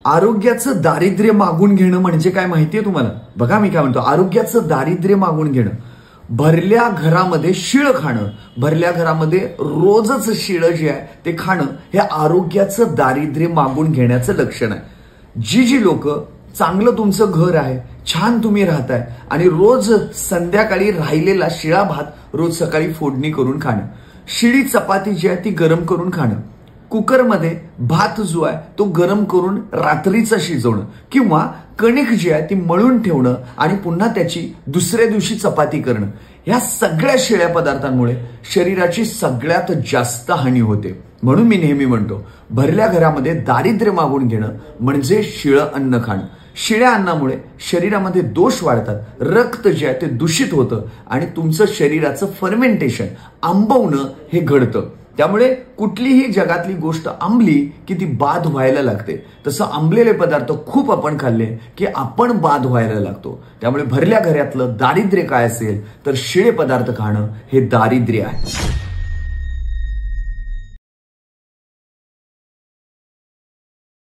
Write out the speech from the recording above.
आरोग्याचं दारिद्र्य मागून घेणं म्हणजे काय माहितीये तुम्हाला? बघा मी काय म्हणतो, आरोग्याचं दारिद्र्य मागून घेणं, भरल्या घरामध्ये शिळ खाणं, भरल्या घरामध्ये रोजच शिळ जे आहे ते खाणं, हे आरोग्याचं दारिद्र्य मागून घेण्याचं लक्षण आहे। जी लोक चांगलं तुमचं घर आहे, छान तुम्ही राहताय आणि रोज संध्याकाळी राहिलेला शिळा भात रोज सकाळी फोडणी करून खाणं, शिळी चपाती जी आहे ती गरम करून खाणं, कुकरमध्ये भात जो आहे तो गरम करून रात्रीचा शिजवणं किंवा कणिक जी आहे ती मळून ठेवणं आणि पुन्हा त्याची दुसऱ्या दिवशी चपाती करणं, ह्या सगळ्या शिळ्या पदार्थांमुळे शरीराची सगळ्यात जास्त हानी होते। म्हणून मी नेहमी म्हणतो, भरल्या घरामध्ये दारिद्र्य मागून घेणं म्हणजे शिळं अन्न खाणं। शिळ्या अन्नामुळे शरीरामध्ये दोष वाढतात, रक्त जे आहे ते दूषित होतं आणि तुमचं शरीराचं फर्मेंटेशन, आंबवणं हे घडतं। त्यामुळे कुठलीही जगातली गोष्ट आंबली की ती बाद व्हायला लागते, तसं आंबलेले पदार्थ खूप आपण खाल्ले की आपण बाद व्हायला लागतो। त्यामुळे भरल्या घरातलं दारिद्र्य काय असेल तर शिळे पदार्थ खाणं हे दारिद्र्य आहे।